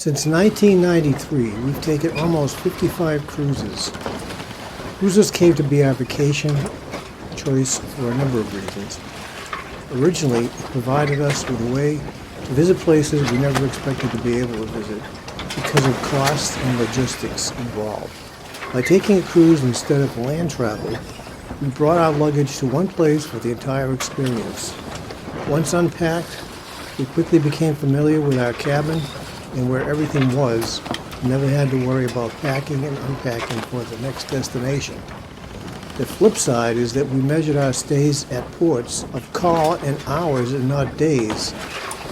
Since 1993, we've taken almost 55 cruises. Cruises came to be our vacation choice for a number of reasons. Originally, it provided us with a way to visit places we never expected to be able to visit because of cost and logistics involved. By taking a cruise instead of land travel, we brought our luggage to one place for the entire experience. Once unpacked, we quickly became familiar with our cabin and where everything was, never had to worry about packing and unpacking for the next destination. The flip side is that we measured our stays at ports of call in hours and not days,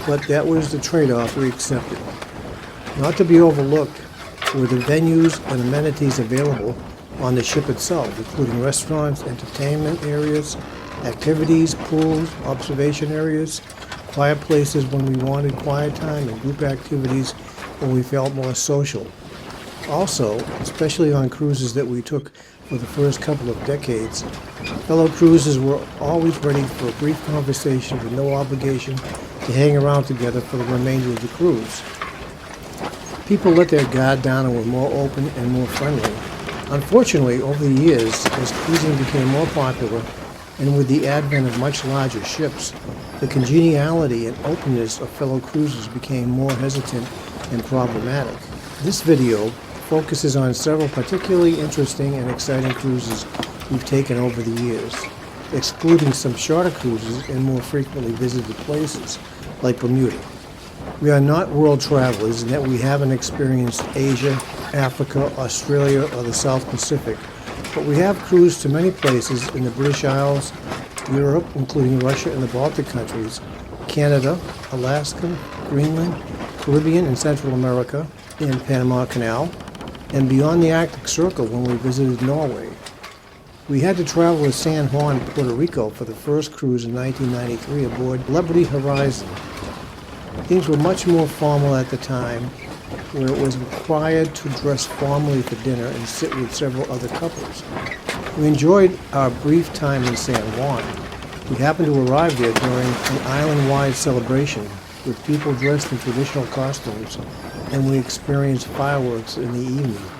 but that was the trade-off we accepted. Not to be overlooked were the venues and amenities available on the ship itself, including restaurants, entertainment areas, activities, pools, observation areas, quiet places when we wanted quiet time, and group activities when we felt more social. Also, especially on cruises that we took for the first couple of decades, fellow cruisers were always ready for a brief conversation with no obligation to hang around together for the remainder of the cruise. People let their guard down and were more open and more friendly. Unfortunately, over the years, as cruising became more popular, and with the advent of much larger ships, the congeniality and openness of fellow cruisers became more hesitant and problematic. This video focuses on several particularly interesting and exciting cruises we've taken over the years, excluding some shorter cruises and more frequently visited places, like Bermuda. We are not world travelers in that we haven't experienced Asia, Africa, Australia, or the South Pacific, but we have cruised to many places in the British Isles, Europe, including Russia and the Baltic countries, Canada, Alaska, Greenland, Caribbean and Central America, and Panama Canal, and beyond the Arctic Circle when we visited Norway. We had to travel to San Juan, Puerto Rico for the first cruise in 1993 aboard Celebrity Horizon. Things were much more formal at the time, where it was required to dress formally for dinner and sit with several other couples. We enjoyed our brief time in San Juan. We happened to arrive there during an island-wide celebration with people dressed in traditional costumes, and we experienced fireworks in the evening.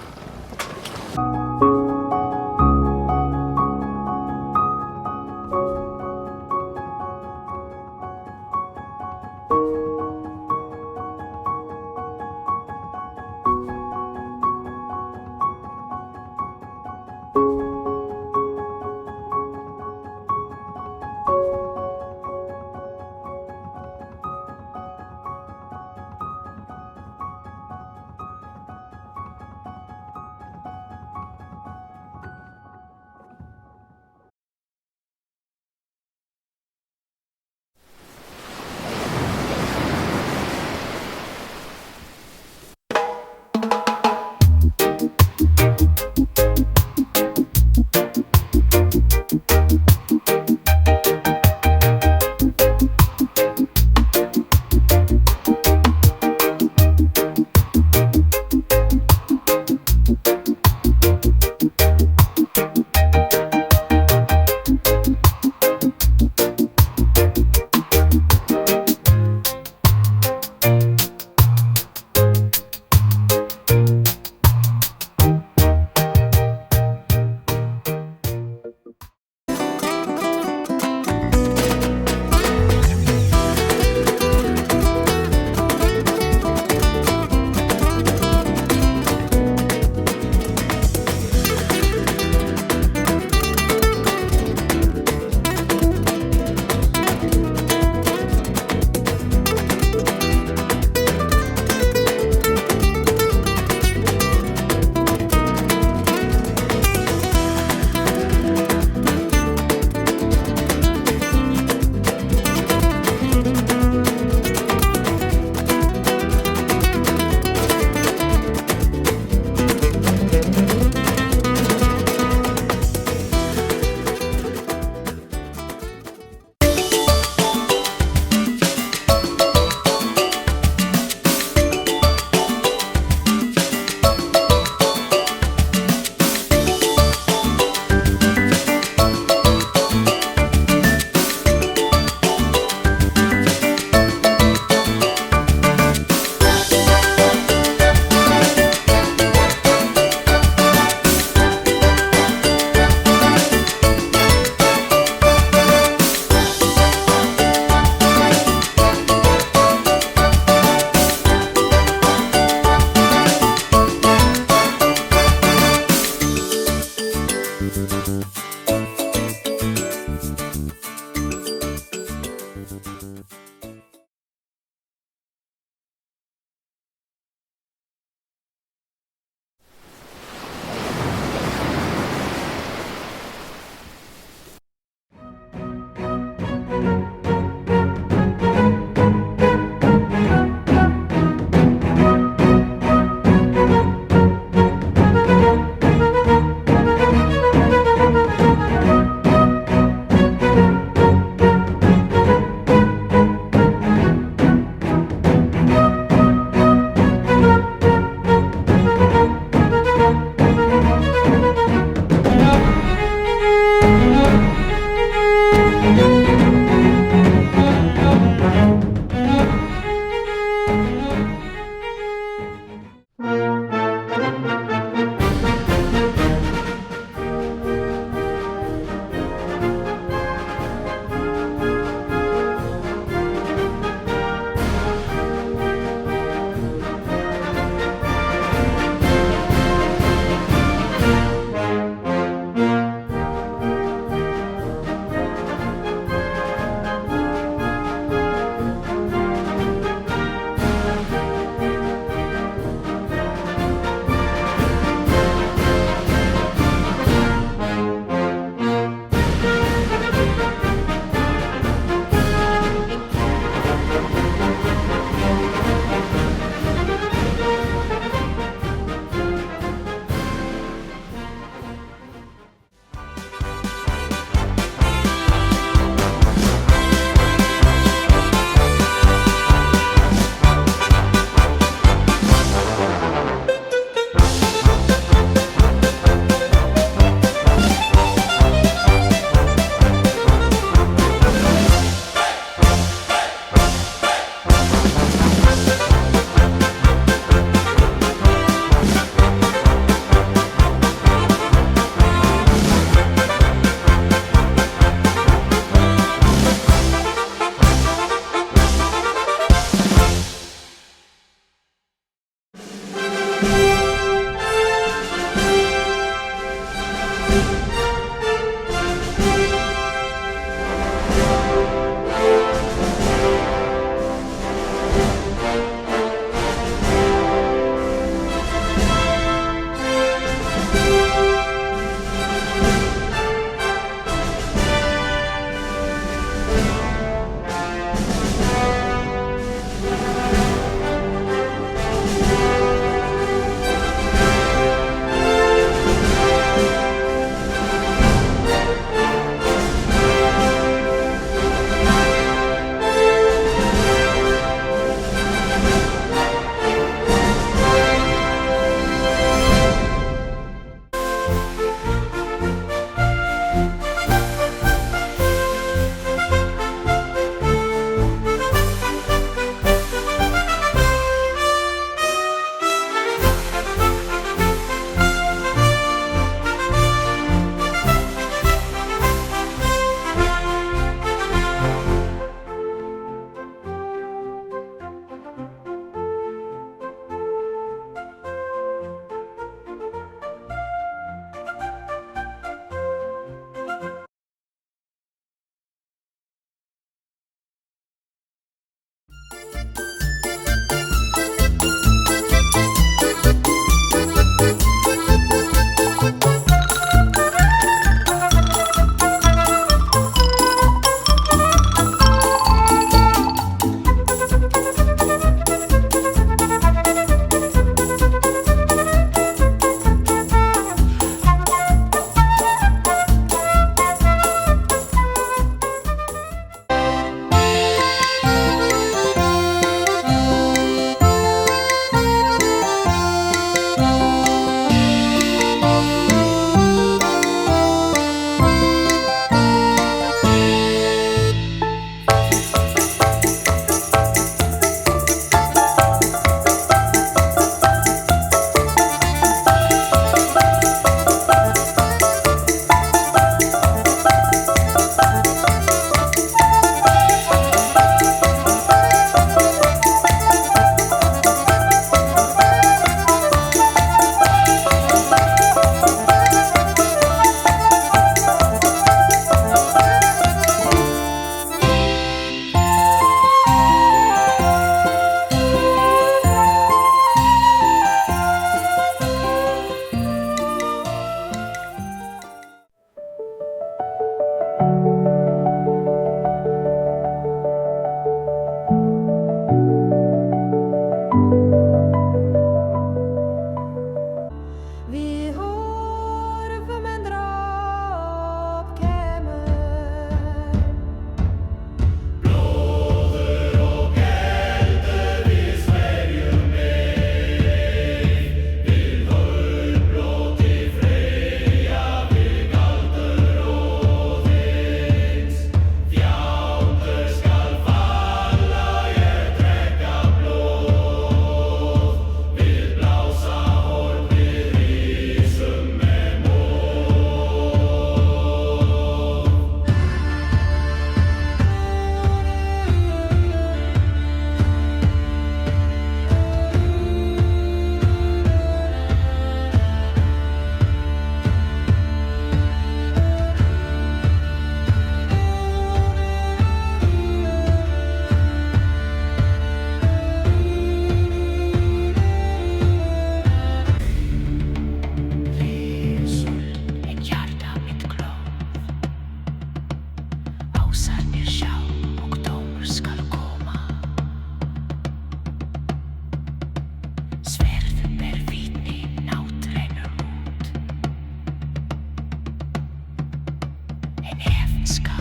Heaven's call.